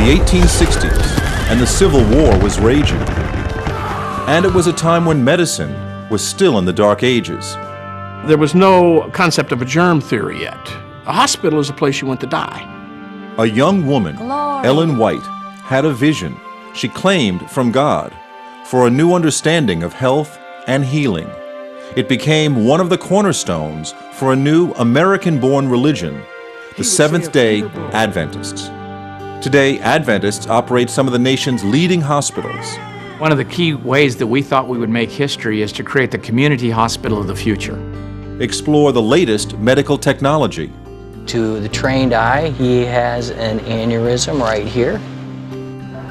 the 1860s, and the Civil War was raging. And it was a time when medicine was still in the Dark Ages. There was no concept of a germ theory yet. A hospital is a place you went to die. A young woman, Ellen White, had a vision, she claimed from God, for a new understanding of health and healing. It became one of the cornerstones for a new American-born religion, the Seventh-day Adventists. Today, Adventists operate some of the nation's leading hospitals. One of the key ways that we thought we would make history is to create the community hospital of the future. Explore the latest medical technology. To the trained eye, he has an aneurysm right here.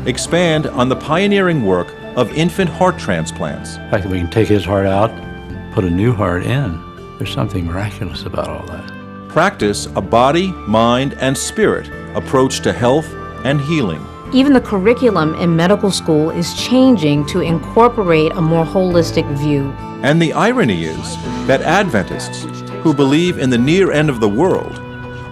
Expand on the pioneering work of infant heart transplants. In fact, we can take his heart out, put a new heart in. There's something miraculous about all that. Practice a body, mind, and spirit approach to health and healing. Even the curriculum in medical school is changing to incorporate a more holistic view. And the irony is that Adventists, who believe in the near end of the world,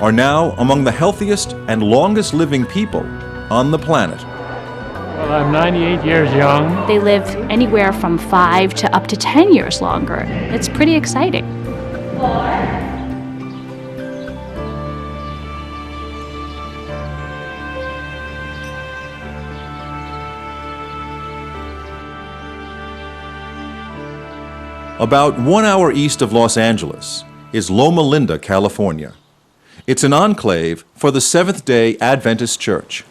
are now among the healthiest and longest living people on the planet. Well, I'm 98 years young. They live anywhere from 5 to up to 10 years longer. It's pretty exciting. About 1 hour east of Los Angeles is Loma Linda, California. It's an enclave for the Seventh-day Adventist Church,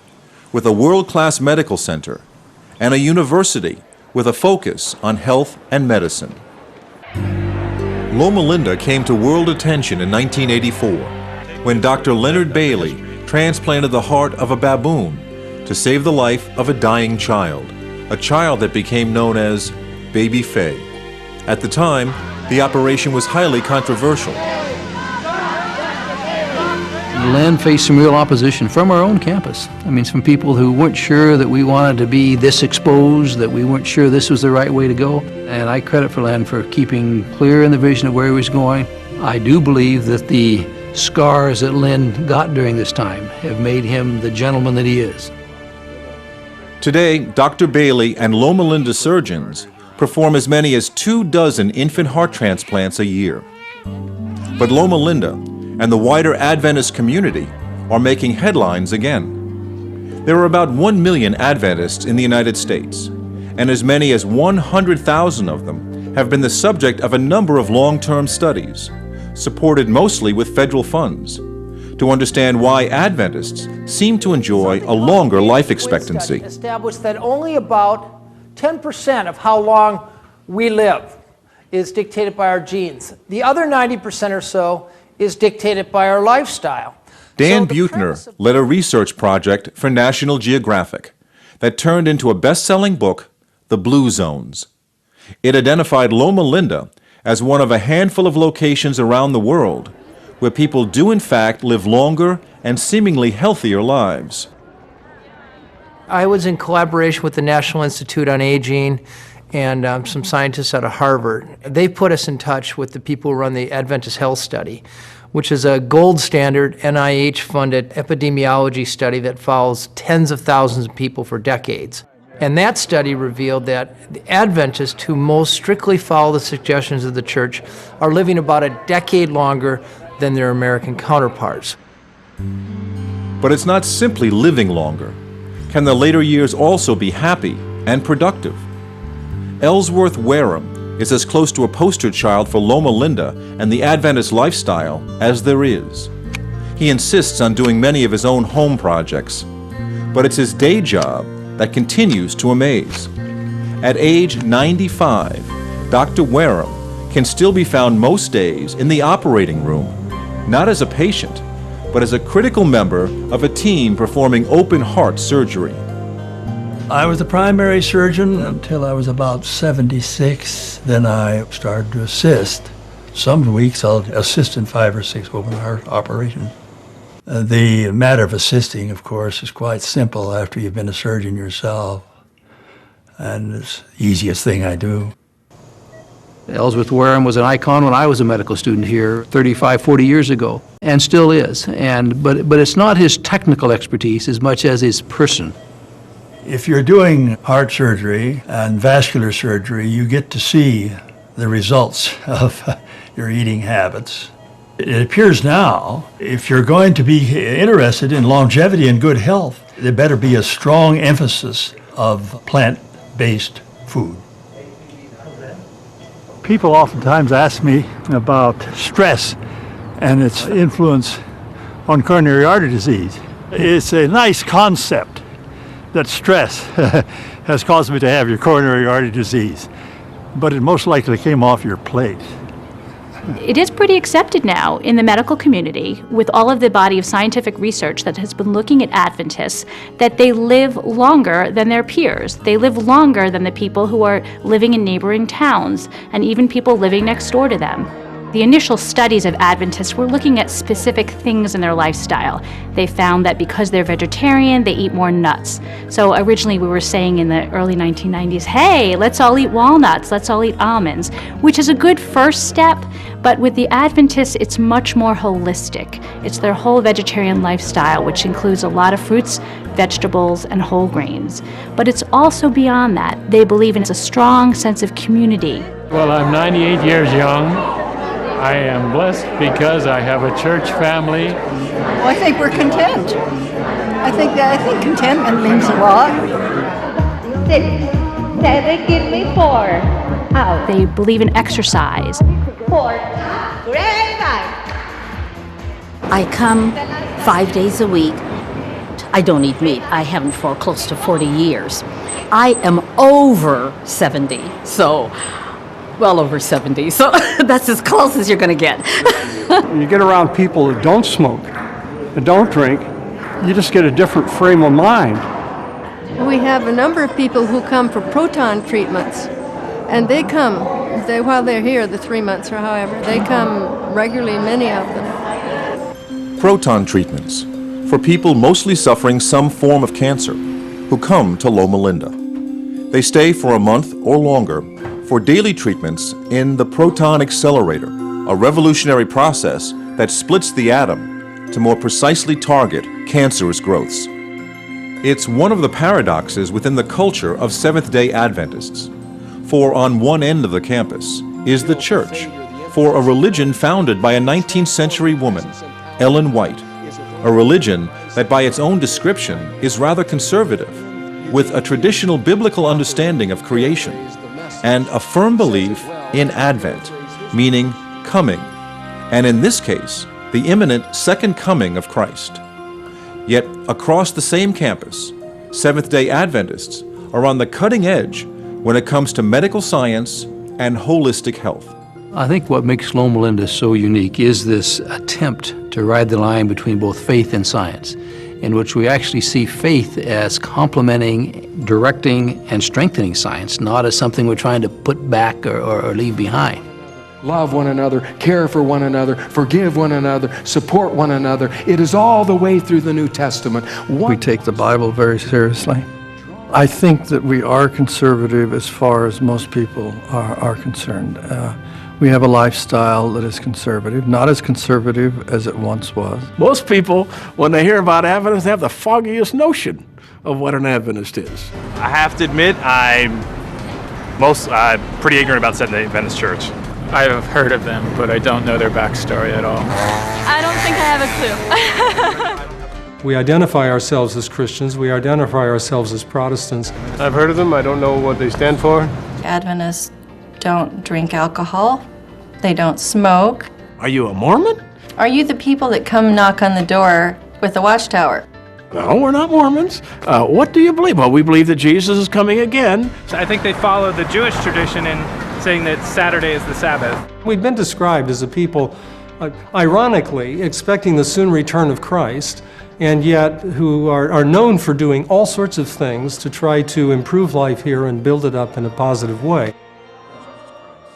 with a world-class medical center and a university with a focus on health and medicine. Loma Linda came to world attention in 1984 when Dr. Leonard Bailey transplanted the heart of a baboon to save the life of a dying child, a child that became known as Baby Faye. At the time, the operation was highly controversial. Len faced some real opposition from our own campus. I mean, some people who weren't sure that we wanted to be this exposed, that we weren't sure this was the right way to go. And I credit for Len for keeping clear in the vision of where he was going. I do believe that the scars that Len got during this time have made him the gentleman that he is. Today, Dr. Bailey and Loma Linda surgeons perform as many as 24 infant heart transplants a year. But Loma Linda and the wider Adventist community are making headlines again. There are about 1 million Adventists in the United States, and as many as 100,000 of them have been the subject of a number of long-term studies, supported mostly with federal funds, to understand why Adventists seem to enjoy a longer life expectancy. Established that only about 10% of how long we live is dictated by our genes. The other 90% or so is dictated by our lifestyle. Dan Buettner led a research project for National Geographic that turned into a best-selling book, The Blue Zones. It identified Loma Linda as one of a handful of locations around the world where people do in fact live longer and seemingly healthier lives. I was in collaboration with the National Institute on Aging and some scientists out of Harvard. They put us in touch with the people who run the Adventist Health Study, which is a gold standard NIH-funded epidemiology study that follows tens of thousands of people for decades. And that study revealed that the Adventists who most strictly follow the suggestions of the church are living about a decade longer than their American counterparts. But it's not simply living longer. Can the later years also be happy and productive? Ellsworth Wareham is as close to a poster child for Loma Linda and the Adventist lifestyle as there is. He insists on doing many of his own home projects, but it's his day job that continues to amaze. At age 95, Dr. Wareham can still be found most days in the operating room, not as a patient, but as a critical member of a team performing open heart surgery. I was the primary surgeon until I was about 76. Then I started to assist. Some weeks I'll assist in 5 or 6 open heart operations. The matter of assisting, of course, is quite simple after you've been a surgeon yourself. And it's the easiest thing I do. Ellsworth Wareham was an icon when I was a medical student here 35, 40 years ago, and still is. But it's not his technical expertise as much as his person. If you're doing heart surgery and vascular surgery, you get to see the results of your eating habits. It appears now, if you're going to be interested in longevity and good health, there better be a strong emphasis of plant-based food. People oftentimes ask me about stress and its influence on coronary artery disease. It's a nice concept that stress has caused me to have your coronary artery disease, but it most likely came off your plate. It is pretty accepted now in the medical community, with all of the body of scientific research that has been looking at Adventists, that they live longer than their peers. They live longer than the people who are living in neighboring towns, and even people living next door to them. The initial studies of Adventists were looking at specific things in their lifestyle. They found that because they're vegetarian, they eat more nuts. So originally we were saying in the early 1990s, hey, let's all eat walnuts, let's all eat almonds, which is a good first step, but with the Adventists, it's much more holistic. It's their whole vegetarian lifestyle, which includes a lot of fruits, vegetables, and whole grains. But it's also beyond that. They believe in a strong sense of community. Well, I'm 98 years young. I am blessed because I have a church family. Well, I think we're content. I think contentment means a lot. 6, 7, give me 4. Out. They believe in exercise. 4. Great. I come 5 days a week. I don't eat meat. I haven't for close to 40 years. I am over 70, so well over 70, so that's as close as you're going to get. When you get around people that don't smoke and don't drink, you just get a different frame of mind. We have a number of people who come for proton treatments, and they come, while they're here, the 3 months or however, they come regularly, many of them. Proton treatments for people mostly suffering some form of cancer who come to Loma Linda. They stay for a month or longer for daily treatments in the proton accelerator, a revolutionary process that splits the atom to more precisely target cancerous growths. It's one of the paradoxes within the culture of Seventh-day Adventists. For on one end of the campus is the church, for a religion founded by a 19th century woman, Ellen White, a religion that by its own description is rather conservative, with a traditional biblical understanding of creation, and a firm belief in Advent, meaning coming, and in this case, the imminent second coming of Christ. Yet, across the same campus, Seventh-day Adventists are on the cutting edge when it comes to medical science and holistic health. I think what makes Loma Linda so unique is this attempt to ride the line between both faith and science, in which we actually see faith as complementing, directing, and strengthening science, not as something we're trying to put back or leave behind. Love one another, care for one another, forgive one another, support one another. It is all the way through the New Testament. We take the Bible very seriously. I think that we are conservative as far as most people are concerned. We have a lifestyle that is conservative, not as conservative as it once was. Most people, when they hear about Adventists, have the foggiest notion of what an Adventist is. I have to admit, I'm pretty ignorant about Seventh-day Adventist Church. I have heard of them, but I don't know their backstory at all. I don't think I have a clue. We identify ourselves as Christians. We identify ourselves as Protestants. I've heard of them. I don't know what they stand for. Adventists don't drink alcohol. They don't smoke. Are you a Mormon? Are you the people that come knock on the door with the watchtower? No, we're not Mormons. What do you believe? Well, we believe that Jesus is coming again. So I think they follow the Jewish tradition in saying that Saturday is the Sabbath. We've been described as a people, ironically, expecting the soon return of Christ, and yet who are known for doing all sorts of things to try to improve life here and build it up in a positive way.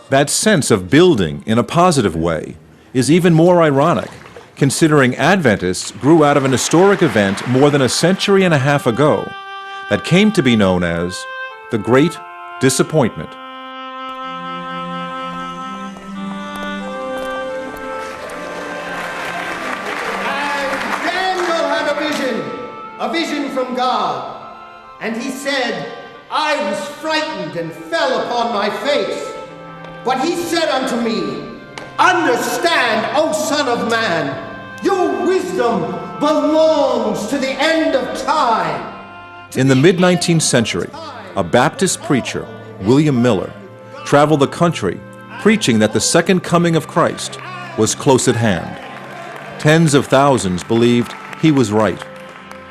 That sense of building in a positive way is even more ironic, considering Adventists grew out of an historic event more than a century and a half ago that came to be known as the Great Disappointment. a vision from God, and he said, I was frightened and fell upon my face. But he said unto me, understand, O Son of Man, your wisdom belongs to the end of time. In the mid-19th century, a Baptist preacher, William Miller, traveled the country preaching that the second coming of Christ was close at hand. Tens of thousands believed he was right.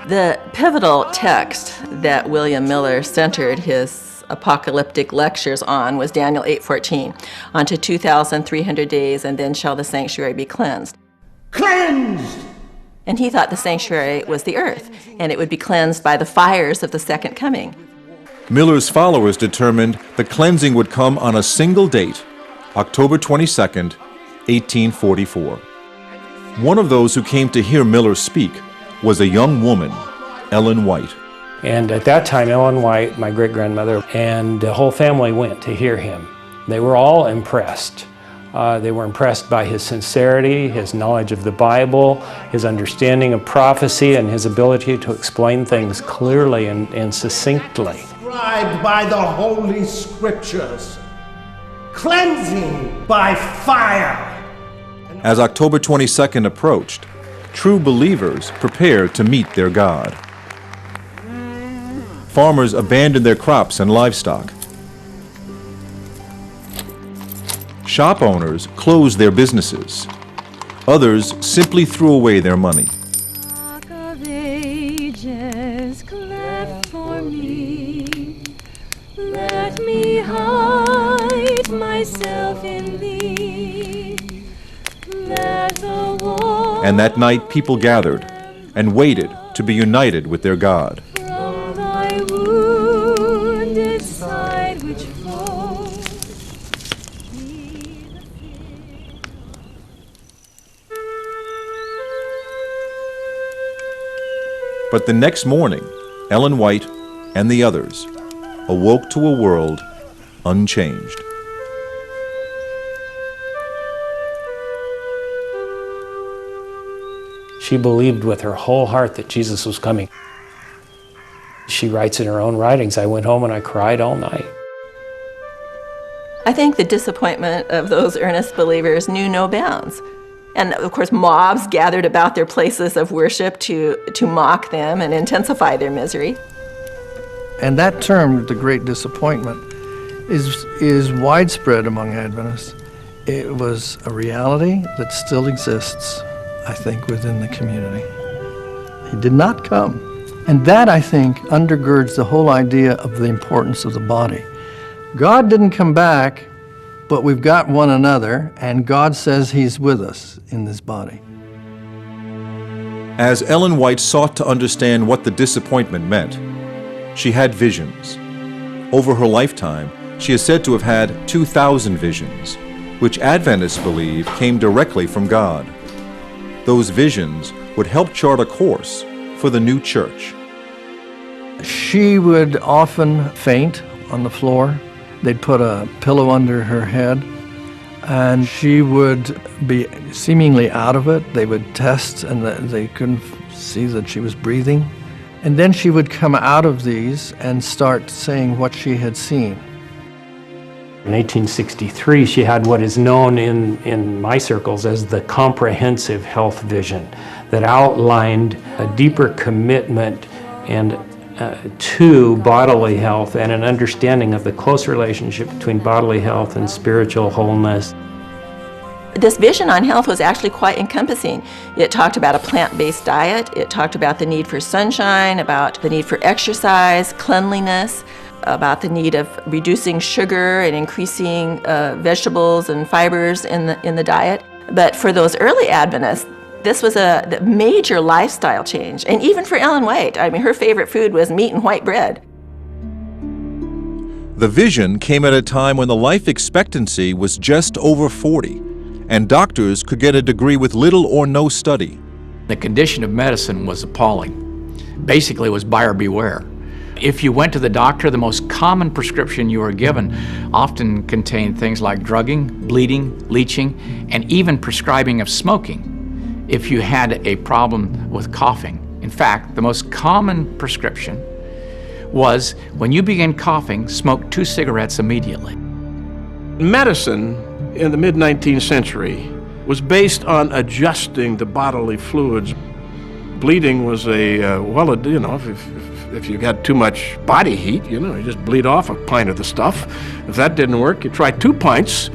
The pivotal text that William Miller centered his apocalyptic lectures on was Daniel 8:14. Unto 2,300 days, and then shall the sanctuary be cleansed. Cleansed! And he thought the sanctuary was the earth, and it would be cleansed by the fires of the second coming. Miller's followers determined the cleansing would come on a single date, October 22nd, 1844. One of those who came to hear Miller speak was a young woman, Ellen White. And at that time, Ellen White, my great-grandmother, and the whole family went to hear him. They were all impressed. They were impressed by his sincerity, his knowledge of the Bible, his understanding of prophecy, and his ability to explain things clearly and succinctly. Described by the Holy Scriptures. Cleansing by fire. As October 22nd approached, true believers prepared to meet their God. Farmers abandoned their crops and livestock. Shop owners closed their businesses. Others simply threw away their money. Rock of ages, cleft for me. Let me hide myself in thee. Let the war And that night people gathered and waited to be united with their God. from thy wounded side which flows. But the next morning, Ellen White and the others awoke to a world unchanged. She believed with her whole heart that Jesus was coming. She writes in her own writings, I went home and I cried all night. I think the disappointment of those earnest believers knew no bounds. And of course, mobs gathered about their places of worship to mock them and intensify their misery. And that term, the Great Disappointment, is widespread among Adventists. It was a reality that still exists, I think, within the community. He did not come. And that, I think, undergirds the whole idea of the importance of the body. God didn't come back, but we've got one another, and God says He's with us in this body. As Ellen White sought to understand what the disappointment meant, she had visions. Over her lifetime, she is said to have had 2,000 visions, which Adventists believe came directly from God. Those visions would help chart a course for the new church. She would often faint on the floor. They'd put a pillow under her head, and she would be seemingly out of it. They would test, and they couldn't see that she was breathing. And then she would come out of these and start saying what she had seen. In 1863, she had what is known in my circles as the comprehensive health vision that outlined a deeper commitment and to bodily health and an understanding of the close relationship between bodily health and spiritual wholeness. This vision on health was actually quite encompassing. It talked about a plant-based diet, it talked about the need for sunshine, about the need for exercise, cleanliness, about the need of reducing sugar and increasing vegetables and fibers in the diet. But for those early Adventists, this was a major lifestyle change. And even for Ellen White, I mean, her favorite food was meat and white bread. The vision came at a time when the life expectancy was just over 40, and doctors could get a degree with little or no study. The condition of medicine was appalling. Basically, it was buyer beware. If you went to the doctor, the most common prescription you were given often contained things like drugging, bleeding, leeching, and even prescribing of smoking if you had a problem with coughing. In fact, the most common prescription was when you began coughing, smoke 2 cigarettes immediately. Medicine in the mid-19th century was based on adjusting the bodily fluids. Bleeding was if you got too much body heat, you just bleed off a pint of the stuff. If that didn't work, you try 2 pints.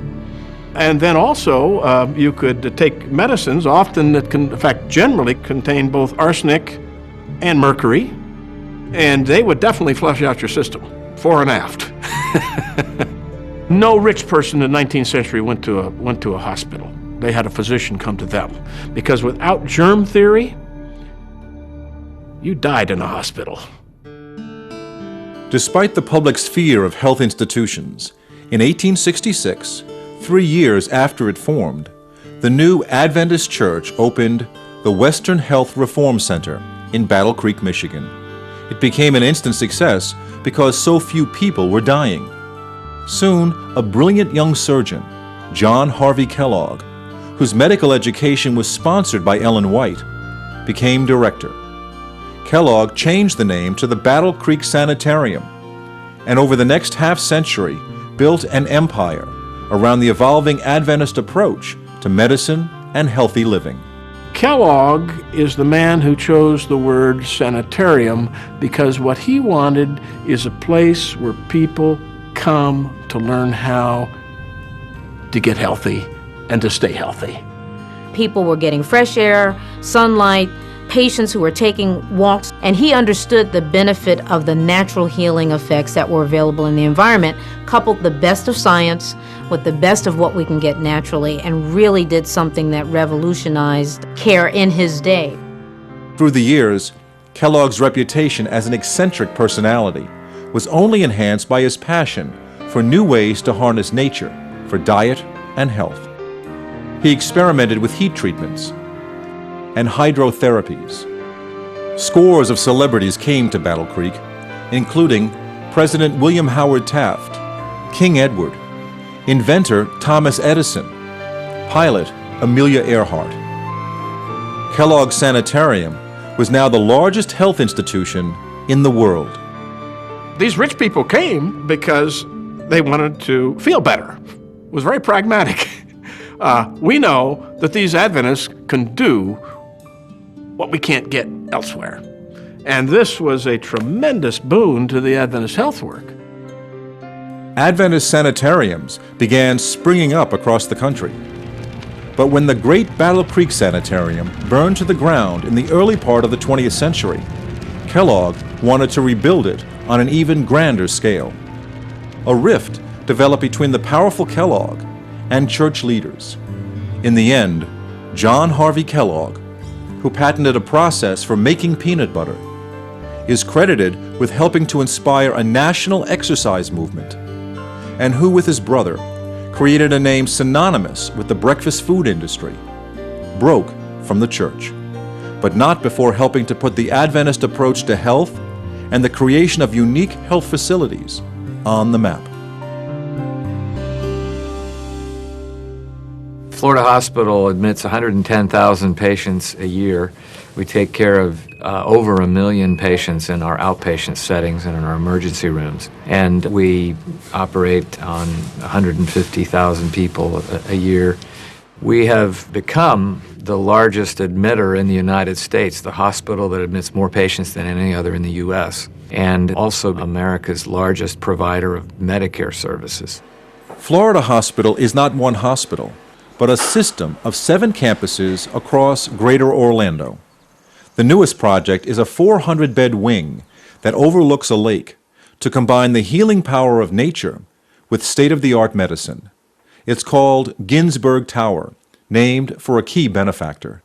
And then also, you could take medicines, often that generally contain both arsenic and mercury, and they would definitely flush out your system, fore and aft. No rich person in the 19th century went to a hospital. They had a physician come to them, because without germ theory, you died in a hospital. Despite the public's fear of health institutions, in 1866, 3 years after it formed, the new Adventist Church opened the Western Health Reform Center in Battle Creek, Michigan. It became an instant success because so few people were dying. Soon, a brilliant young surgeon, John Harvey Kellogg, whose medical education was sponsored by Ellen White, became director. Kellogg changed the name to the Battle Creek Sanitarium, and over the next half-century built an empire around the evolving Adventist approach to medicine and healthy living. Kellogg is the man who chose the word sanitarium because what he wanted is a place where people come to learn how to get healthy and to stay healthy. People were getting fresh air, sunlight, patients who were taking walks, and he understood the benefit of the natural healing effects that were available in the environment, coupled the best of science with the best of what we can get naturally, and really did something that revolutionized care in his day. Through the years, Kellogg's reputation as an eccentric personality was only enhanced by his passion for new ways to harness nature for diet and health. He experimented with heat treatments and hydrotherapies. Scores of celebrities came to Battle Creek, including President William Howard Taft, King Edward, inventor Thomas Edison, pilot Amelia Earhart. Kellogg's Sanitarium was now the largest health institution in the world. These rich people came because they wanted to feel better. It was very pragmatic. We know that these Adventists can do what we can't get elsewhere. And this was a tremendous boon to the Adventist health work. Adventist sanitariums began springing up across the country. But when the great Battle Creek Sanitarium burned to the ground in the early part of the 20th century, Kellogg wanted to rebuild it on an even grander scale. A rift developed between the powerful Kellogg and church leaders. In the end, John Harvey Kellogg, who patented a process for making peanut butter, is credited with helping to inspire a national exercise movement, and who, with his brother, created a name synonymous with the breakfast food industry, broke from the church, but not before helping to put the Adventist approach to health and the creation of unique health facilities on the map. Florida Hospital admits 110,000 patients a year. We take care of over 1 million patients in our outpatient settings and in our emergency rooms. And we operate on 150,000 people a year. We have become the largest admitter in the United States, the hospital that admits more patients than any other in the U.S., and also America's largest provider of Medicare services. Florida Hospital is not one hospital, but a system of 7 campuses across Greater Orlando. The newest project is a 400-bed wing that overlooks a lake to combine the healing power of nature with state-of-the-art medicine. It's called Ginsburg Tower, named for a key benefactor.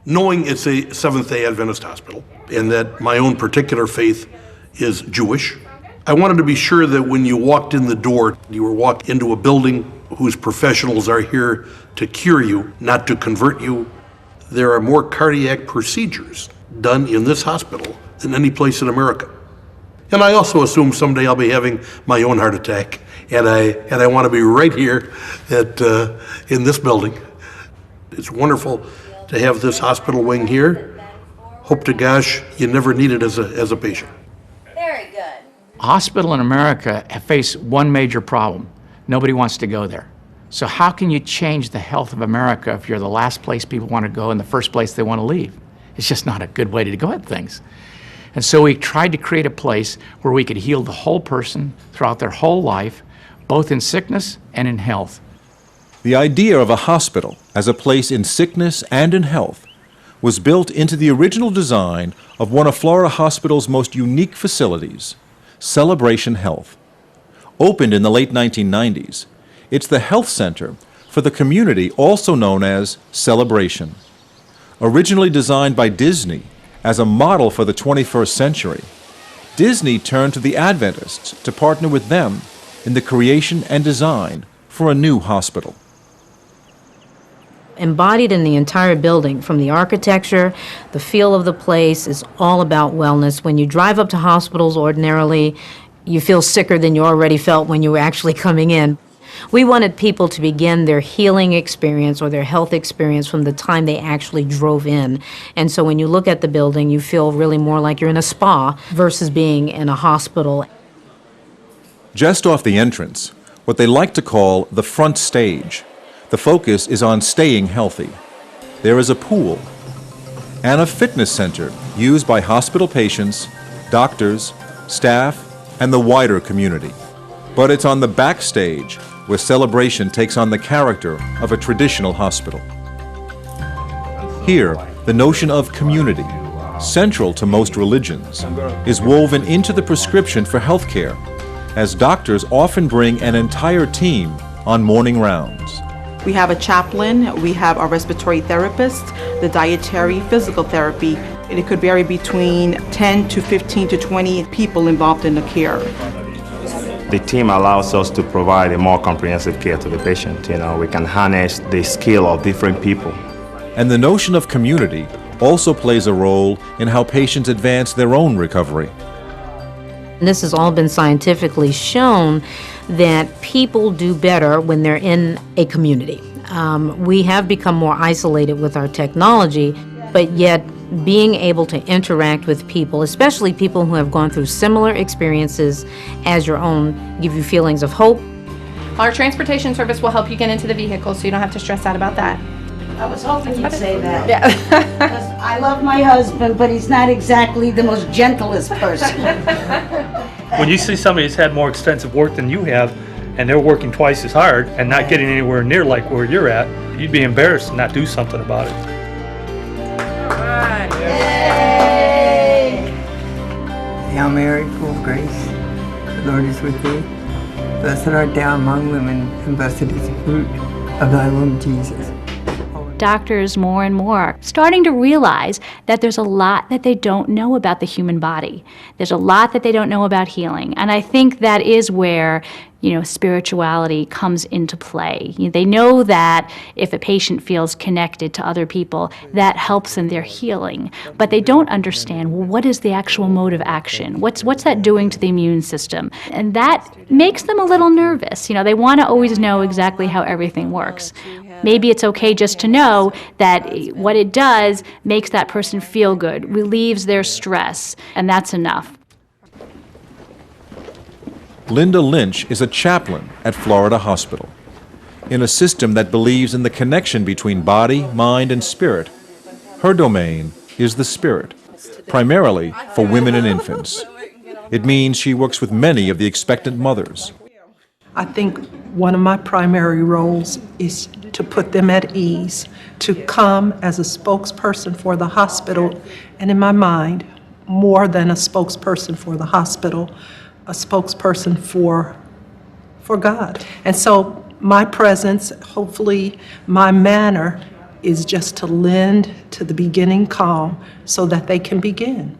Knowing it's a Seventh-day Adventist hospital and that my own particular faith is Jewish, I wanted to be sure that when you walked in the door, you were walked into a building whose professionals are here to cure you, not to convert you. There are more cardiac procedures done in this hospital than any place in America. And I also assume someday I'll be having my own heart attack, and I want to be right here in this building. It's wonderful to have this hospital wing here, hope to gosh you never need it as a patient. Very good. Hospital in America face one major problem. Nobody wants to go there. So how can you change the health of America if you're the last place people want to go and the first place they want to leave? It's just not a good way to go at things. And so we tried to create a place where we could heal the whole person throughout their whole life, both in sickness and in health. The idea of a hospital as a place in sickness and in health was built into the original design of one of Florida Hospital's most unique facilities, Celebration Health. Opened in the late 1990s, it's the health center for the community also known as Celebration. Originally designed by Disney as a model for the 21st century, Disney turned to the Adventists to partner with them in the creation and design for a new hospital. Embodied in the entire building, from the architecture, the feel of the place, is all about wellness. When you drive up to hospitals ordinarily, you feel sicker than you already felt when you were actually coming in. We wanted people to begin their healing experience or their health experience from the time they actually drove in. And so when you look at the building, you feel really more like you're in a spa versus being in a hospital. Just off the entrance, what they like to call the front stage, the focus is on staying healthy. There is a pool and a fitness center used by hospital patients, doctors, staff, and the wider community. But it's on the backstage where Celebration takes on the character of a traditional hospital. Here, the notion of community, central to most religions, is woven into the prescription for health care, as doctors often bring an entire team on morning rounds. We have a chaplain, we have a respiratory therapist, the dietary, physical therapy, and it could vary between 10 to 15 to 20 people involved in the care. The team allows us to provide a more comprehensive care to the patient. We can harness the skill of different people. And the notion of community also plays a role in how patients advance their own recovery. And this has all been scientifically shown that people do better when they're in a community. We have become more isolated with our technology, but yet being able to interact with people, especially people who have gone through similar experiences as your own, give you feelings of hope. Our transportation service will help you get into the vehicle so you don't have to stress out about that. I was hoping you'd say that. Yeah. Because I love my husband, but he's not exactly the most gentlest person. When you see somebody who's had more extensive work than you have, and they're working twice as hard and not getting anywhere near like where you're at, you'd be embarrassed to not do something about it. Hail Mary, full of grace, the Lord is with thee. Blessed art thou among women, and blessed is the fruit of thy womb, Jesus. Doctors more and more starting to realize that there's a lot that they don't know about the human body. There's a lot that they don't know about healing. And I think that is where, spirituality comes into play. They know that if a patient feels connected to other people, that helps in their healing. But they don't understand, well, what is the actual mode of action? What's that doing to the immune system? And that makes them a little nervous. They want to always know exactly how everything works. Maybe it's okay just to know that what it does makes that person feel good, relieves their stress, and that's enough. Linda Lynch is a chaplain at Florida Hospital. In a system that believes in the connection between body, mind, and spirit, her domain is the spirit, primarily for women and infants. It means she works with many of the expectant mothers. I think one of my primary roles is to put them at ease, to come as a spokesperson for the hospital, and in my mind, more than a spokesperson for the hospital, a spokesperson for God. And so my presence, hopefully my manner, is just to lend to the beginning calm so that they can begin.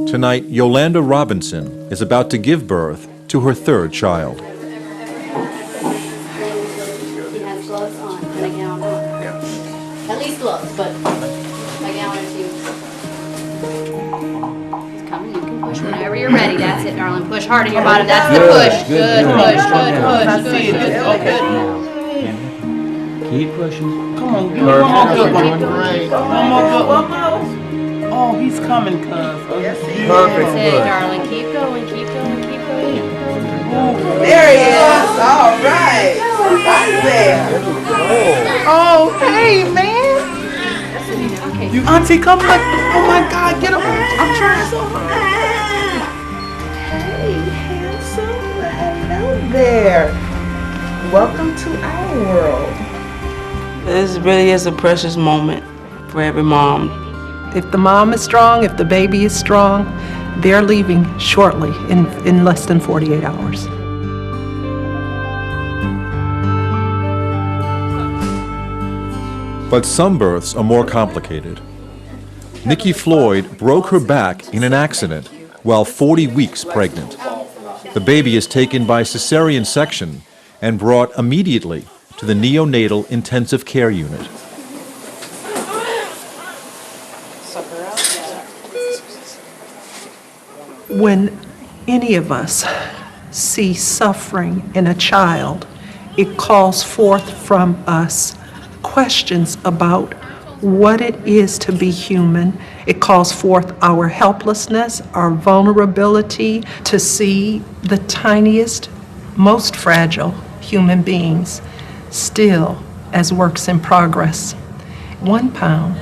Tonight, Yolanda Robinson is about to give birth to her third child. He has gloves on and a gown on. At least gloves, but a gown or two. He's coming. You can push whenever you're ready. That's it, darling. Push hard in your bottom. That's the push. Good push. Good push. Good. Keep pushing. Come on, one more good one. Great. One more good one. Oh, he's coming, cuz. Yes, he is. Perfect. That's it, darling. Keep going, keep going, keep going. There he is. All right. Right there. Oh, hey, man. You auntie, come back. Oh my God, get him. I'm trying so hard. Hey, handsome. Hello there. Welcome to our world. This really is a precious moment for every mom. If the mom is strong, if the baby is strong, they're leaving shortly, in less than 48 hours. But some births are more complicated. Nikki Floyd broke her back in an accident while 40 weeks pregnant. The baby is taken by cesarean section and brought immediately to the neonatal intensive care unit. When any of us see suffering in a child, it calls forth from us questions about what it is to be human. It calls forth our helplessness, our vulnerability to see the tiniest, most fragile human beings still as works in progress. 1 pound,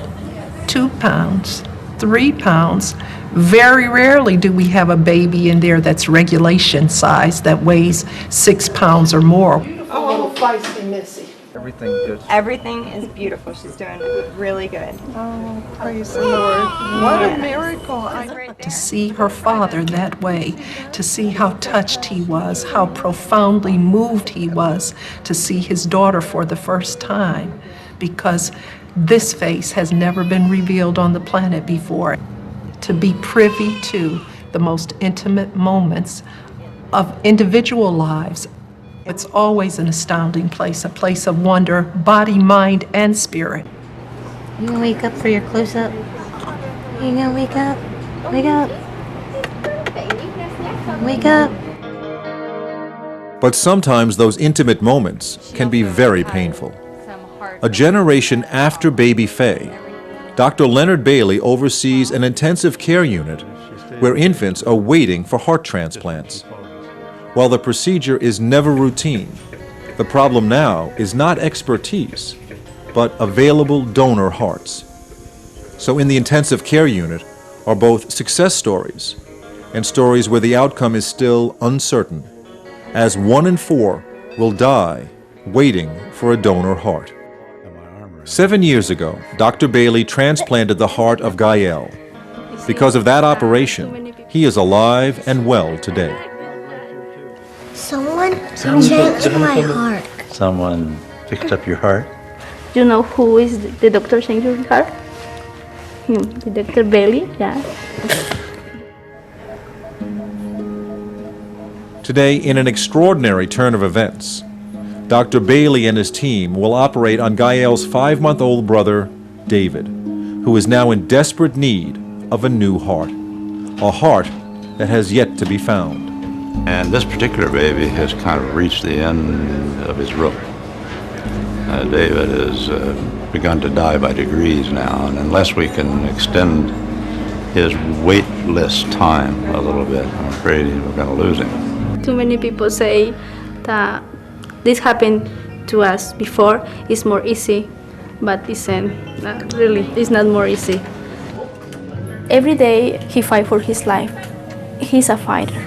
2 pounds, 3 pounds. Very rarely do we have a baby in there that's regulation size that weighs 6 pounds or more. Oh, little feisty Missy. Everything good. Everything is beautiful. She's doing really good. Oh, praise the Lord. What a miracle. To see her father that way, to see how touched he was, how profoundly moved he was, to see his daughter for the first time, because this face has never been revealed on the planet before. To be privy to the most intimate moments of individual lives. It's always an astounding place, a place of wonder, body, mind, and spirit. You gonna wake up for your close-up? You gonna wake up? Wake up. Wake up. But sometimes those intimate moments can be very painful. A generation after baby Faye, Dr. Leonard Bailey oversees an intensive care unit where infants are waiting for heart transplants. While the procedure is never routine, the problem now is not expertise, but available donor hearts. So in the intensive care unit are both success stories and stories where the outcome is still uncertain, as 1 in 4 will die waiting for a donor heart. 7 years ago, Dr. Bailey transplanted the heart of Gael. Because of that operation, he is alive and well today. Someone changed my heart. Someone fixed up your heart? You know who is the doctor changed your heart? The Dr. Bailey, yeah. Today, in an extraordinary turn of events, Dr. Bailey and his team will operate on Gael's 5-month-old brother, David, who is now in desperate need of a new heart, a heart that has yet to be found. And this particular baby has kind of reached the end of his rope. David has begun to die by degrees now, and unless we can extend his waitless time a little bit, I'm afraid we're going to lose him. Too many people say that this happened to us before. It's more easy, but really, it's not more easy. Every day he fights for his life. He's a fighter.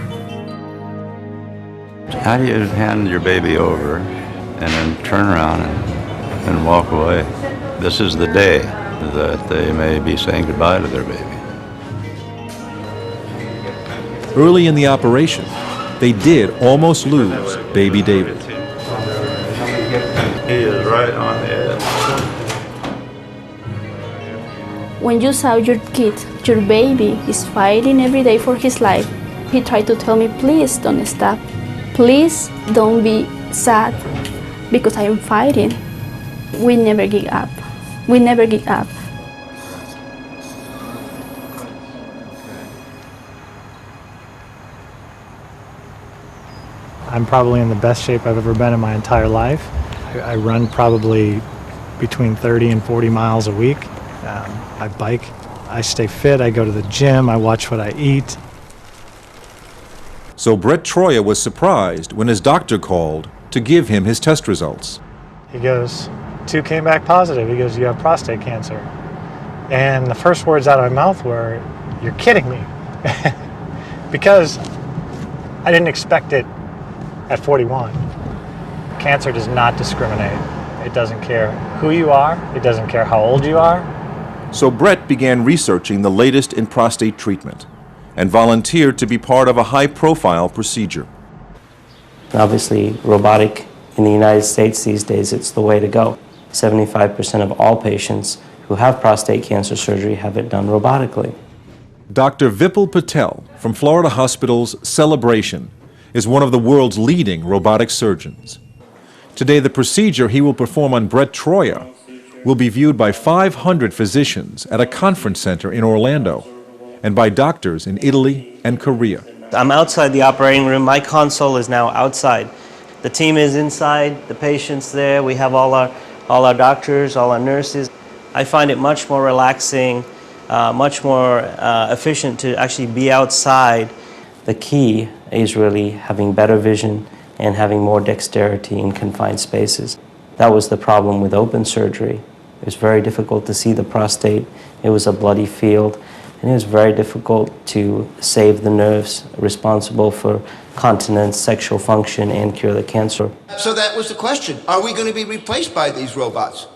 How do you hand your baby over and then turn around and walk away? This is the day that they may be saying goodbye to their baby. Early in the operation, they did almost lose baby David. He is right on the edge. When you saw your kid, your baby is fighting every day for his life, he tried to tell me, please don't stop. Please don't be sad because I am fighting. We never give up. We never give up. I'm probably in the best shape I've ever been in my entire life. I run probably between 30 and 40 miles a week. I bike I stay fit, I go to the gym, I watch what I eat. So Brett Troyer was surprised when his doctor called to give him his test results. He goes, 2 came back positive. He goes, you have prostate cancer. And the first words out of my mouth were, you're kidding me. Because I didn't expect it at 41. Cancer does not discriminate. It doesn't care who you are. It doesn't care how old you are. So Brett began researching the latest in prostate treatment and volunteered to be part of a high-profile procedure. Obviously, robotic in the United States these days, it's the way to go. 75% of all patients who have prostate cancer surgery have it done robotically. Dr. Vipul Patel from Florida Hospital's Celebration is one of the world's leading robotic surgeons. Today, the procedure he will perform on Brett Troyer will be viewed by 500 physicians at a conference center in Orlando and by doctors in Italy and Korea. I'm outside the operating room. My console is now outside. The team is inside, the patient's there. We have all our doctors, all our nurses. I find it much more relaxing, much more efficient to actually be outside. The key is really having better vision and having more dexterity in confined spaces. That was the problem with open surgery. It was very difficult to see the prostate. It was a bloody field, and it was very difficult to save the nerves responsible for continence, sexual function, and cure the cancer. So that was the question. Are we going to be replaced by these robots?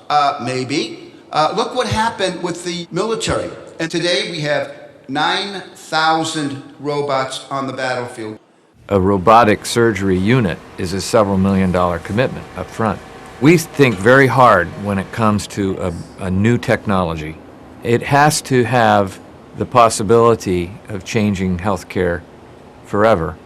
Maybe. Look what happened with the military. And today we have 9,000 robots on the battlefield. A robotic surgery unit is a several $million commitment up front. We think very hard when it comes to a new technology. It has to have the possibility of changing healthcare forever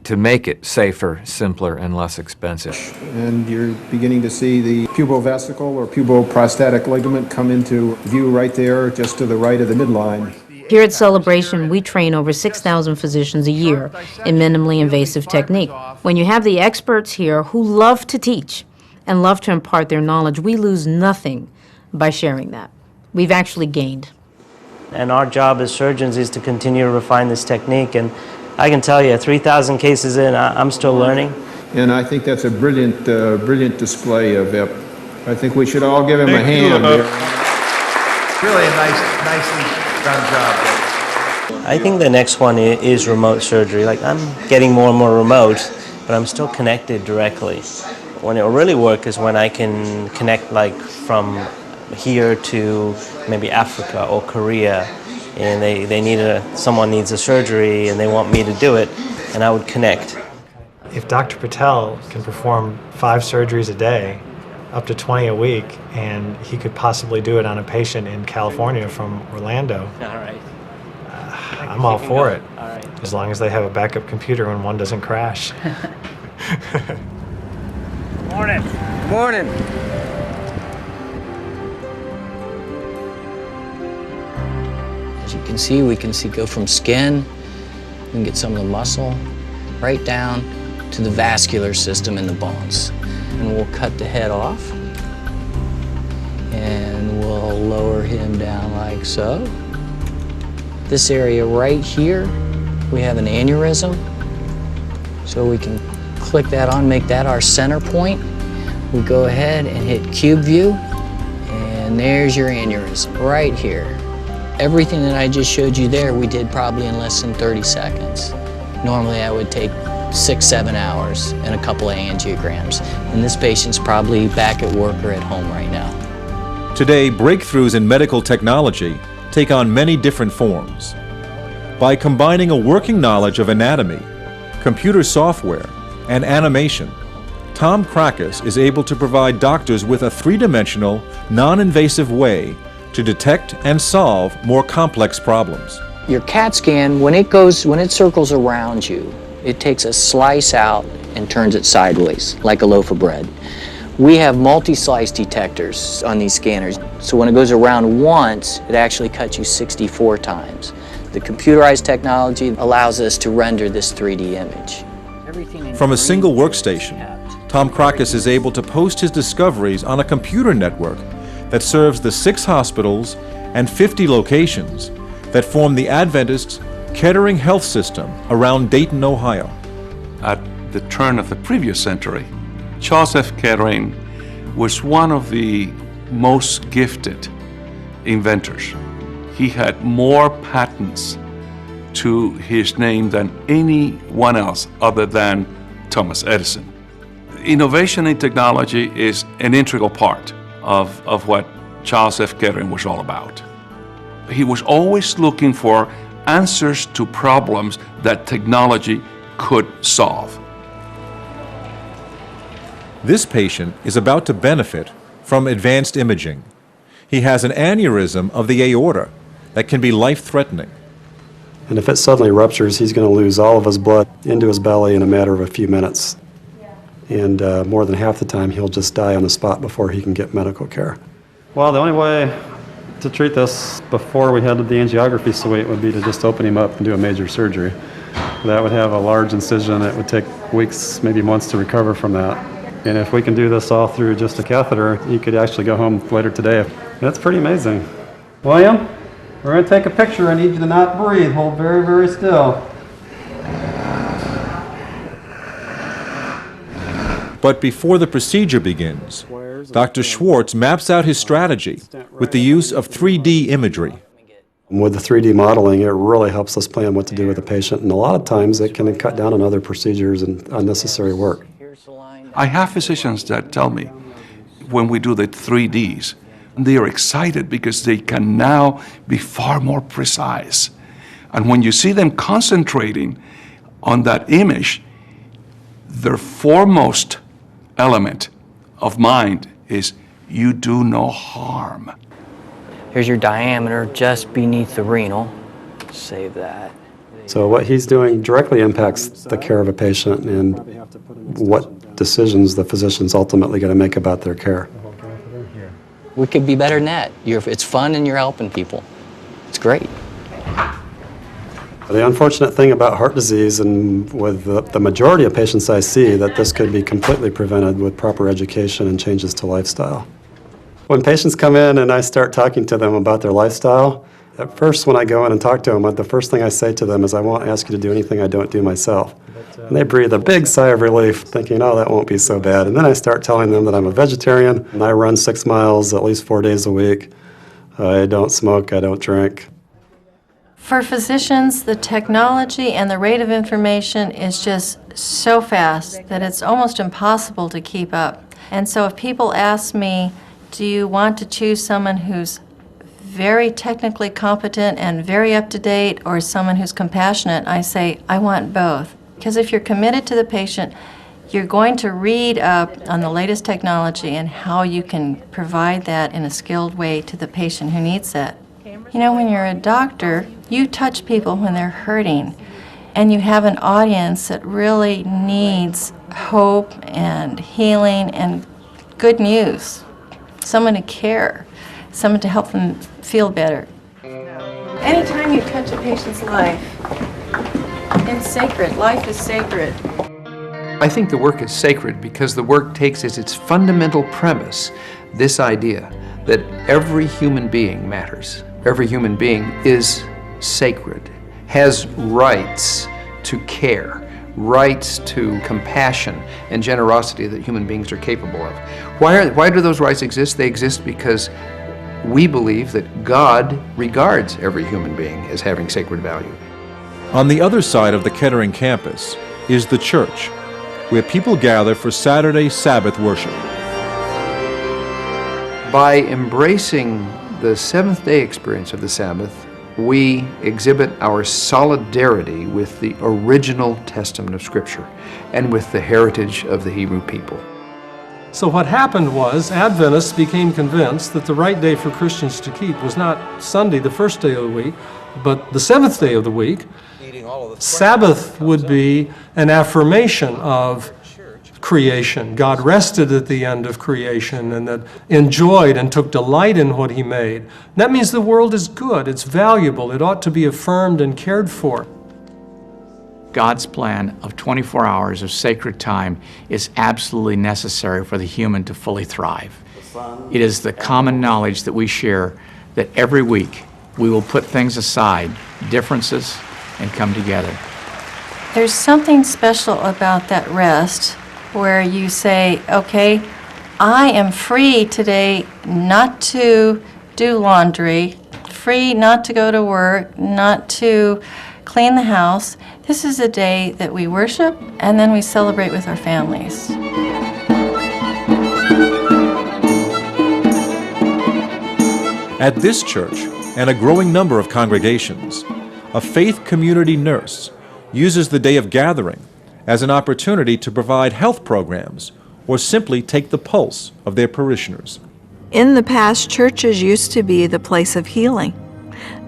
to make it safer, simpler, and less expensive. And you're beginning to see the pubovesical or puboprostatic ligament come into view right there, just to the right of the midline. Here at Celebration, we train over 6,000 physicians a year in minimally invasive technique. When you have the experts here who love to teach and love to impart their knowledge, we lose nothing by sharing that. We've actually gained. And our job as surgeons is to continue to refine this technique. And I can tell you, 3,000 cases in, I'm still learning. And I think that's a brilliant, brilliant display of Vip. I think we should all give him a hand. Really a nicely done job. I think the next one is remote surgery. Like, I'm getting more and more remote, but I'm still connected directly. When it'll really work is when I can connect, like, from here to maybe Africa or Korea, and they need someone needs a surgery and they want me to do it, and I would connect. If Dr. Patel can perform 5 surgeries a day, up to 20 a week, and he could possibly do it on a patient in California from Orlando, All right. I'm all for it. All right. As long as they have a backup computer when one doesn't crash. Good morning. Good morning. As you can see, we can go from skin, we can get some of the muscle, right down to the vascular system in the bones. And we'll cut the head off, and we'll lower him down like so. This area right here, we have an aneurysm, so we can click that on, make that our center point. We go ahead and hit cube view, and there's your aneurysm right here. Everything that I just showed you there, we did probably in less than 30 seconds. Normally that would take 6-7 hours and a couple of angiograms. And this patient's probably back at work or at home right now. Today, breakthroughs in medical technology take on many different forms. By combining a working knowledge of anatomy, computer software, and animation, Tom Krakis is able to provide doctors with a 3-dimensional, non-invasive way to detect and solve more complex problems. Your CAT scan, when it circles around you, it takes a slice out and turns it sideways, like a loaf of bread. We have multi-slice detectors on these scanners, so when it goes around once, it actually cuts you 64 times. The computerized technology allows us to render this 3D image. From a single workstation, Tom Krakis is able to post his discoveries on a computer network that serves the 6 hospitals and 50 locations that form the Adventist Kettering Health System around Dayton, Ohio. At the turn of the previous century, Charles F. Kettering was one of the most gifted inventors. He had more patents to his name than anyone else other than Thomas Edison. Innovation in technology is an integral part of what Charles F. Kettering was all about. He was always looking for answers to problems that technology could solve. This patient is about to benefit from advanced imaging. He has an aneurysm of the aorta that can be life-threatening. And if it suddenly ruptures, he's going to lose all of his blood into his belly in a matter of a few minutes. And more than half the time, he'll just die on the spot before he can get medical care. Well, the only way to treat this before we head to the angiography suite would be to just open him up and do a major surgery. That would have a large incision. It would take weeks, maybe months to recover from that. And if we can do this all through just a catheter, you could actually go home later today. That's pretty amazing. William, we're going to take a picture. I need you to not breathe. Hold very, very still. But before the procedure begins, Dr. Schwartz maps out his strategy with the use of 3D imagery. With the 3D modeling, it really helps us plan what to do with the patient, and a lot of times it can cut down on other procedures and unnecessary work. I have physicians that tell me when we do the 3Ds, they are excited because they can now be far more precise. And when you see them concentrating on that image, their foremost element of mind is you do no harm. Here's your diameter just beneath the renal. Save that. So what he's doing directly impacts the care of a patient and what decisions the physician's ultimately going to make about their care. We could be better than that. It's fun and you're helping people. It's great. The unfortunate thing about heart disease, and with the majority of patients I see, that this could be completely prevented with proper education and changes to lifestyle. When patients come in and I start talking to them about their lifestyle, at first when I go in and talk to them, the first thing I say to them is, I won't ask you to do anything I don't do myself. And they breathe a big sigh of relief, thinking, oh, that won't be so bad. And then I start telling them that I'm a vegetarian, and I run 6 miles at least 4 days a week. I don't smoke, I don't drink. For physicians, the technology and the rate of information is just so fast that it's almost impossible to keep up. And so if people ask me, do you want to choose someone who's very technically competent and very up-to-date, or someone who's compassionate, I say, I want both. Because if you're committed to the patient, you're going to read up on the latest technology and how you can provide that in a skilled way to the patient who needs that. You know, when you're a doctor, you touch people when they're hurting, and you have an audience that really needs hope and healing and good news. Someone to care, someone to help them feel better. Anytime you touch a patient's life, it's sacred. Life is sacred. I think the work is sacred because the work takes as its fundamental premise this idea that every human being matters. Every human being is sacred, has rights to care, rights to compassion and generosity that human beings are capable of. Why do those rights exist? They exist because we believe that God regards every human being as having sacred value. On the other side of the Kettering campus is the church, where people gather for Saturday Sabbath worship. By embracing the seventh-day experience of the Sabbath, we exhibit our solidarity with the original testament of Scripture and with the heritage of the Hebrew people. So what happened was Adventists became convinced that the right day for Christians to keep was not Sunday, the first day of the week, but the seventh day of the week. Sabbath would be an affirmation of creation. God rested at the end of creation and that enjoyed and took delight in what He made. That means the world is good, it's valuable, it ought to be affirmed and cared for. God's plan of 24 hours of sacred time is absolutely necessary for the human to fully thrive. It is the common knowledge that we share that every week we will put things aside, differences, and come together. There's something special about that rest where you say, okay, I am free today not to do laundry, free not to go to work, not to clean the house. This is a day that we worship and then we celebrate with our families. At this church and a growing number of congregations, a faith community nurse uses the day of gathering as an opportunity to provide health programs or simply take the pulse of their parishioners. In the past, churches used to be the place of healing.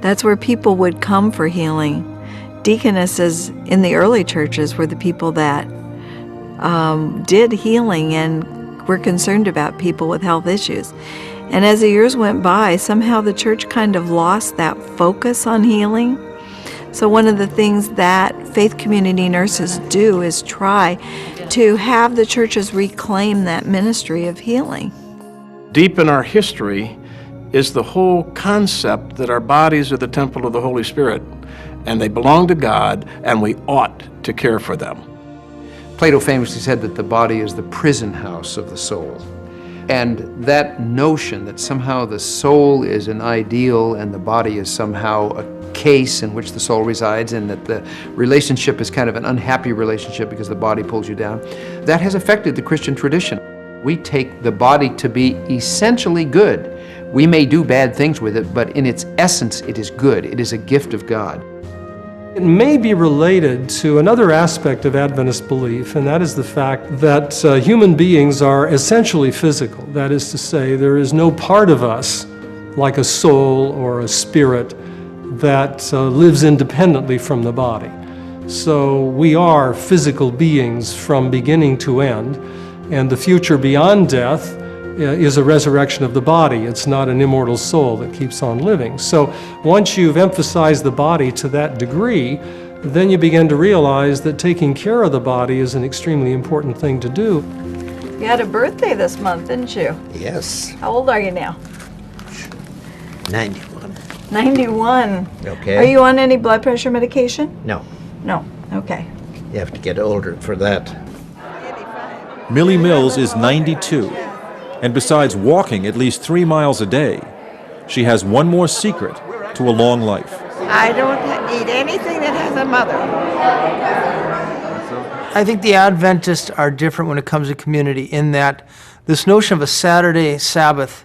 That's where people would come for healing. Deaconesses in the early churches were the people that did healing and were concerned about people with health issues. And as the years went by, somehow the church kind of lost that focus on healing. So one of the things that faith community nurses do is try to have the churches reclaim that ministry of healing. Deep in our history is the whole concept that our bodies are the temple of the Holy Spirit, and they belong to God, and we ought to care for them. Plato famously said that the body is the prison house of the soul. And that notion that somehow the soul is an ideal and the body is somehow a case in which the soul resides, and that the relationship is kind of an unhappy relationship because the body pulls you down, that has affected the Christian tradition. We take the body to be essentially good. We may do bad things with it, but in its essence it is good. It is a gift of God. It may be related to another aspect of Adventist belief, and that is the fact that human beings are essentially physical. That is to say, there is no part of us, like a soul or a spirit, that lives independently from the body. So we are physical beings from beginning to end, and the future beyond death is a resurrection of the body. It's not an immortal soul that keeps on living. So once you've emphasized the body to that degree, then you begin to realize that taking care of the body is an extremely important thing to do. You had a birthday this month, didn't you? Yes, How old are you now? 91. 91. Okay. Are you on any blood pressure medication? No, No. Okay. you have to get older for that. Millie Mills is 92, and besides walking at least 3 miles a day, she has one more secret to a long life. I don't eat anything that has a mother. I think the Adventists are different when it comes to community in that this notion of a Saturday Sabbath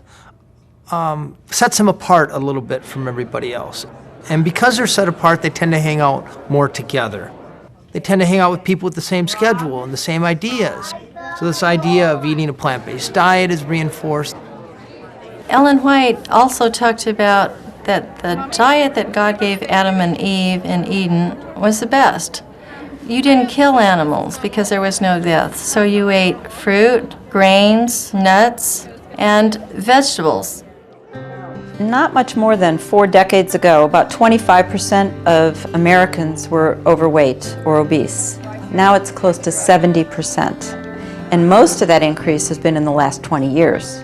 sets them apart a little bit from everybody else. And because they're set apart, they tend to hang out more together. They tend to hang out with people with the same schedule and the same ideas. So this idea of eating a plant-based diet is reinforced. Ellen White also talked about that the diet that God gave Adam and Eve in Eden was the best. You didn't kill animals because there was no death, so you ate fruit, grains, nuts, and vegetables. Not much more than 4 decades ago, about 25% of Americans were overweight or obese. Now it's close to 70%. And most of that increase has been in the last 20 years.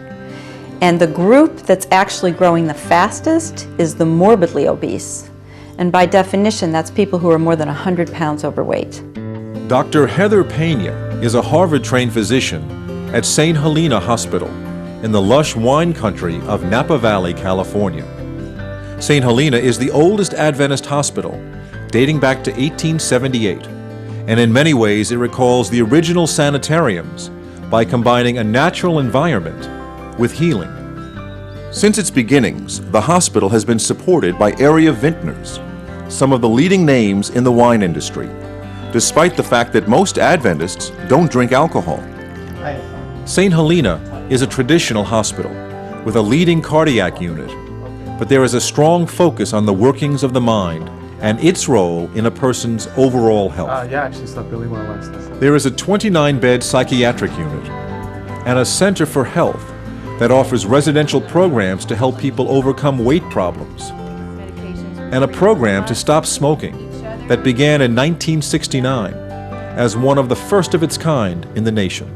And the group that's actually growing the fastest is the morbidly obese. And by definition, that's people who are more than 100 pounds overweight. Dr. Heather Pena is a Harvard-trained physician at St. Helena Hospital in the lush wine country of Napa Valley, California. St. Helena is the oldest Adventist hospital, dating back to 1878, and in many ways it recalls the original sanitariums by combining a natural environment with healing. Since its beginnings, the hospital has been supported by area vintners, some of the leading names in the wine industry, despite the fact that most Adventists don't drink alcohol. St. Helena is a traditional hospital with a leading cardiac unit, but there is a strong focus on the workings of the mind and its role in a person's overall health. Yeah, I actually slept really well last night. There is a 29-bed psychiatric unit and a center for health that offers residential programs to help people overcome weight problems, and a program to stop smoking that began in 1969 as one of the first of its kind in the nation.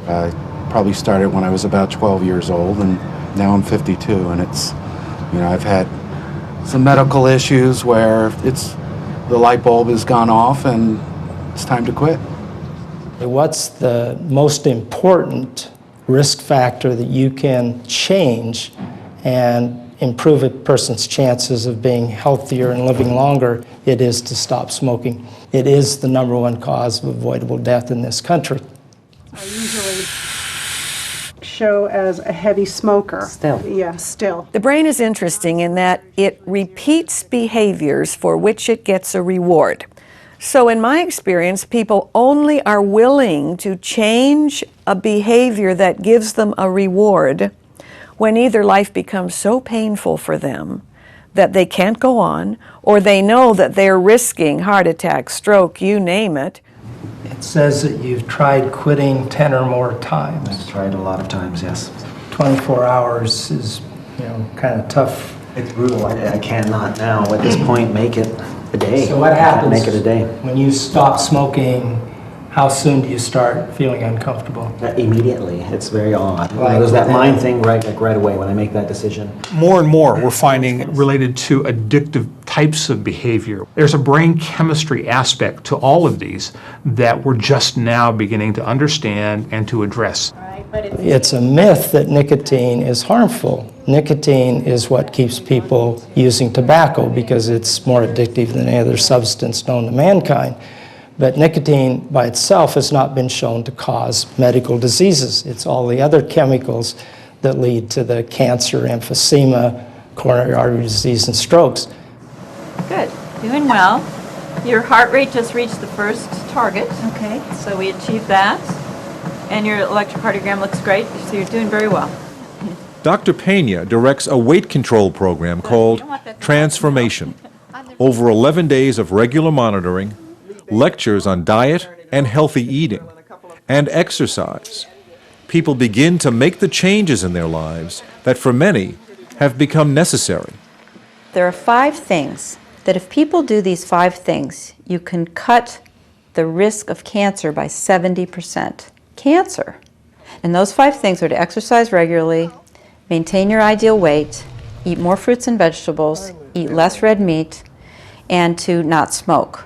I probably started when I was about 12 years old, and now I'm 52, and it's You know, I've had some medical issues where the light bulb has gone off and it's time to quit. What's the most important risk factor that you can change and improve a person's chances of being healthier and living longer? It is to stop smoking. It is the #1 cause of avoidable death in this country. I usually show as a heavy smoker. Still. Yeah, still. The brain is interesting in that it repeats behaviors for which it gets a reward. So in my experience, people only are willing to change a behavior that gives them a reward when either life becomes so painful for them that they can't go on, or they know that they're risking heart attack, stroke, you name it. It says that you've tried quitting 10 or more times. I've tried a lot of times, yes. 24 hours is, kind of tough. It's brutal. I cannot now, at this point, make it a day. So what I can't happens make it a day. when you stop smoking? How soon do you start feeling uncomfortable? Immediately. It's very odd. Like There's that within- mind thing right away when I make that decision. More and more we're finding related to addictive types of behavior. There's a brain chemistry aspect to all of these that we're just now beginning to understand and to address. It's a myth that nicotine is harmful. Nicotine is what keeps people using tobacco because it's more addictive than any other substance known to mankind. But nicotine by itself has not been shown to cause medical diseases. It's all the other chemicals that lead to the cancer, emphysema, coronary artery disease, and strokes. Good, doing well. Your heart rate just reached the first target. Okay. So we achieved that. And your electrocardiogram looks great, so you're doing very well. Dr. Pena directs a weight control program called Transformation. Over 11 days of regular monitoring, lectures on diet and healthy eating, and exercise. People begin to make the changes in their lives that for many have become necessary. There are 5 things that if people do these 5 things, you can cut the risk of cancer by 70%. Cancer. And those 5 things are to exercise regularly, maintain your ideal weight, eat more fruits and vegetables, eat less red meat, and to not smoke.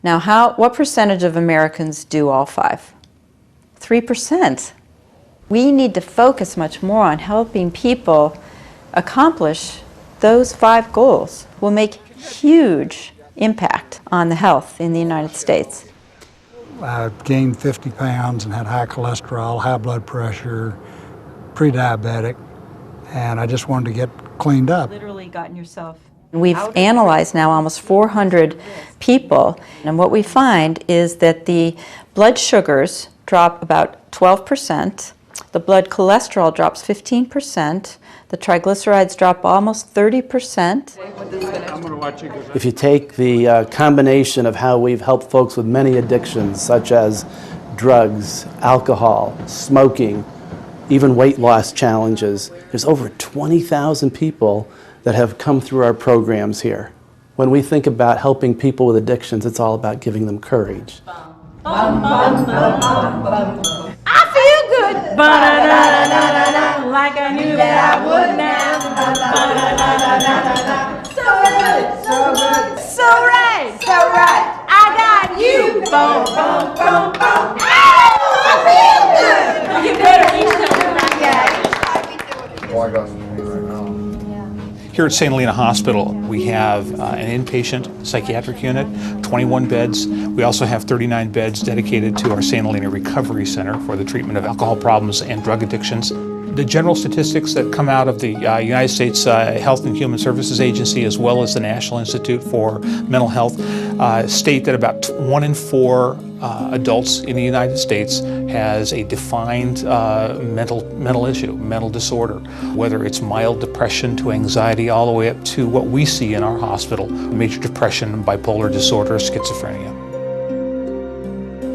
Now, what percentage of Americans do all 5? 3%. We need to focus much more on helping people accomplish those 5 goals. Will make huge impact on the health in the United States. I gained 50 pounds and had high cholesterol, high blood pressure, pre-diabetic, and I just wanted to get cleaned up. Literally gotten yourself. We've analyzed now almost 400 people, and what we find is that the blood sugars drop about 12%, the blood cholesterol drops 15%, the triglycerides drop almost 30%. If you take the combination of how we've helped folks with many addictions, such as drugs, alcohol, smoking, even weight loss challenges, there's over 20,000 people that have come through our programs here. When we think about helping people with addictions, it's all about giving them courage. I feel good, like I knew that I would now. So good, so good, so right, so right. I got you, boom, boom, boom, boom. I feel good. You better eat something like that. Here at St. Helena Hospital, we have an inpatient psychiatric unit, 21 beds. We also have 39 beds dedicated to our St. Helena Recovery Center for the treatment of alcohol problems and drug addictions. The general statistics that come out of the United States Health and Human Services Agency, as well as the National Institute for Mental Health, state that about 1 in 4 adults in the United States has a defined mental issue, mental disorder, whether it's mild depression to anxiety all the way up to what we see in our hospital, major depression, bipolar disorder, schizophrenia.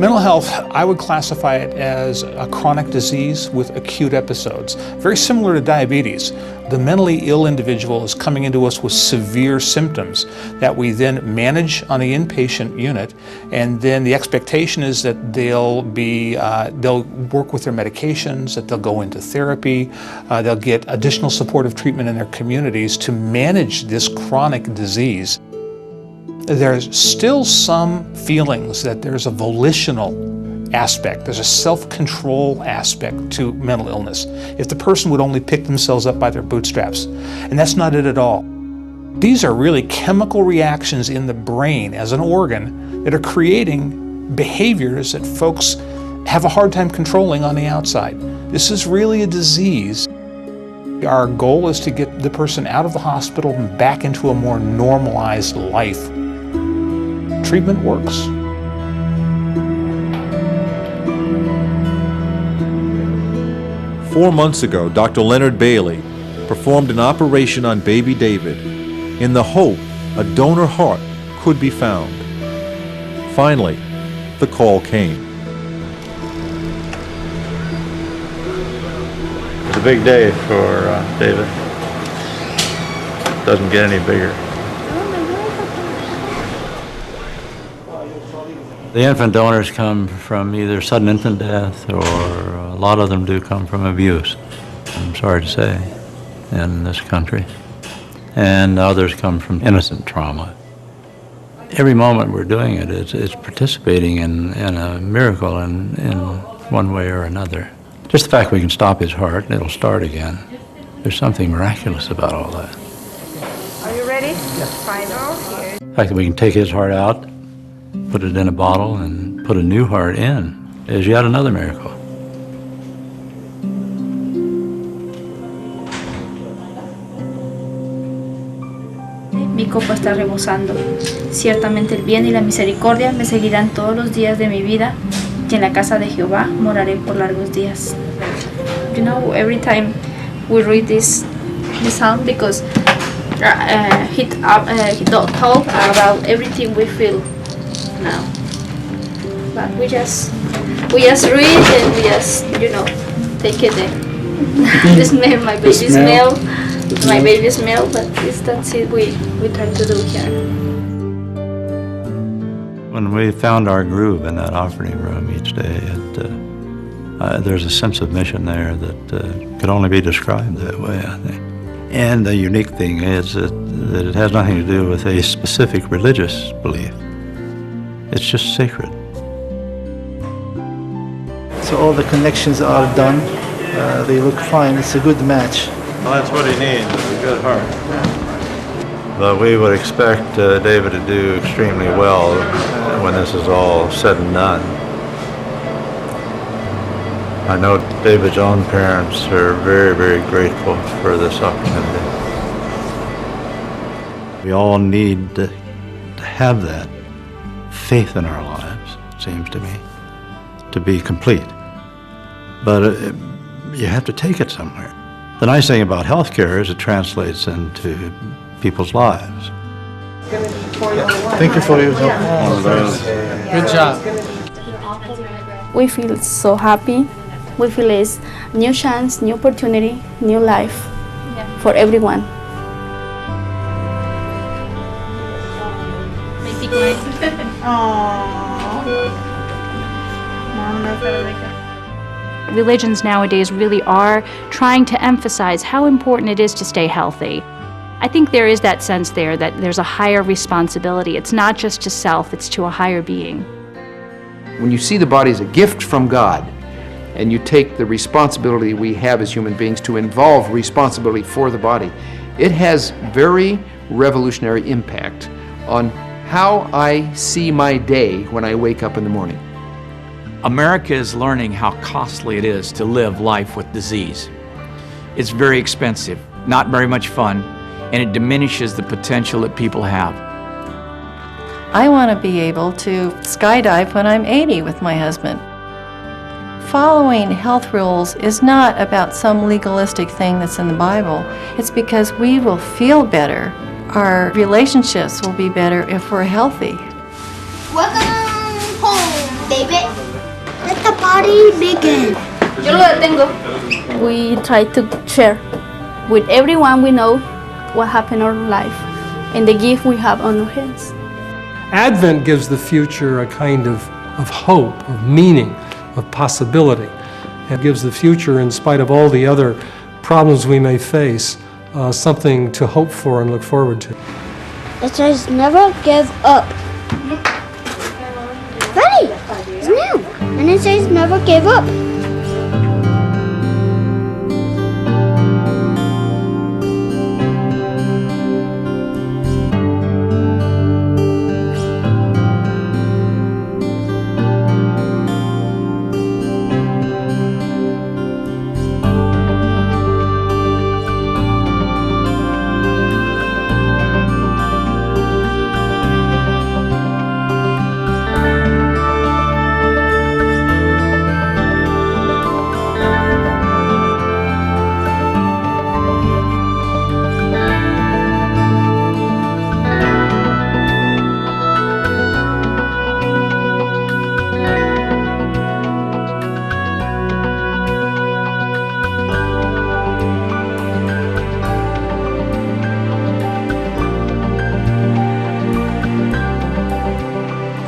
Mental health, I would classify it as a chronic disease with acute episodes. Very similar to diabetes. The mentally ill individual is coming into us with severe symptoms that we then manage on the inpatient unit, and then the expectation is that they'll work with their medications, that they'll go into therapy, they'll get additional supportive treatment in their communities to manage this chronic disease. There's still some feelings that there's a volitional aspect, there's a self-control aspect to mental illness. If the person would only pick themselves up by their bootstraps, and that's not it at all. These are really chemical reactions in the brain as an organ that are creating behaviors that folks have a hard time controlling on the outside. This is really a disease. Our goal is to get the person out of the hospital and back into a more normalized life. Treatment works. Four months ago, Dr. Leonard Bailey performed an operation on baby David in the hope a donor heart could be found. Finally, the call came. It's a big day for David. Doesn't get any bigger. The infant donors come from either sudden infant death, or a lot of them do come from abuse, I'm sorry to say, in this country. And others come from innocent trauma. Every moment we're doing it, it's participating in a miracle in one way or another. Just the fact we can stop his heart and it'll start again. There's something miraculous about all that. Are you ready? Yes. Final. Here. The fact that we can take his heart out, put it in a bottle, and put a new heart in is yet another miracle. Mi copa está rebosando. Ciertamente el bien y la misericordia me seguirán todos los días de mi vida, y en la casa de Jehová moraré por largos días. You know, every time we read this psalm, because he talk about everything we feel now, but we just read and we just, you know, take it the smell, my baby smell, my baby smell, but that's it we try to do here. When we found our groove in that offering room each day, there's a sense of mission there that could only be described that way, I think. And the unique thing is that it has nothing to do with a specific religious belief. It's just sacred. So all the connections are done. They look fine. It's a good match. Well, that's what he needs, is a good heart. But we would expect David to do extremely well when this is all said and done. I know David's own parents are very, very grateful for this opportunity. We all need to have that faith in our lives, it seems to me, to be complete. But you have to take it somewhere. The nice thing about healthcare is it translates into people's lives. Thank you for your help. Good job. We feel so happy. We feel it's new chance, new opportunity, new life for everyone. Religions nowadays really are trying to emphasize how important it is to stay healthy. I think there is that sense there that there's a higher responsibility. It's not just to self, it's to a higher being. When you see the body as a gift from God, and you take the responsibility we have as human beings to involve responsibility for the body, it has very revolutionary impact on how I see my day when I wake up in the morning. America is learning how costly it is to live life with disease. It's very expensive, not very much fun, and it diminishes the potential that people have. I want to be able to skydive when I'm 80 with my husband. Following health rules is not about some legalistic thing that's in the Bible. It's because we will feel better. Our relationships will be better if we're healthy. Welcome home, David. again. Yo lo detengo. We try to share with everyone we know what happened in our life and the gift we have on our hands. Advent gives the future a kind of hope, of meaning, of possibility. It gives the future, in spite of all the other problems we may face, something to hope for and look forward to. It says never give up. Ready? It's new. And it says never give up.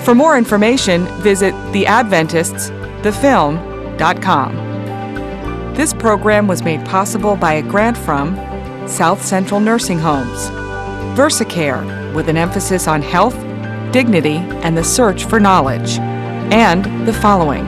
For more information, visit theadventiststhefilm.com. This program was made possible by a grant from South Central Nursing Homes, VersaCare, with an emphasis on health, dignity, and the search for knowledge, and the following: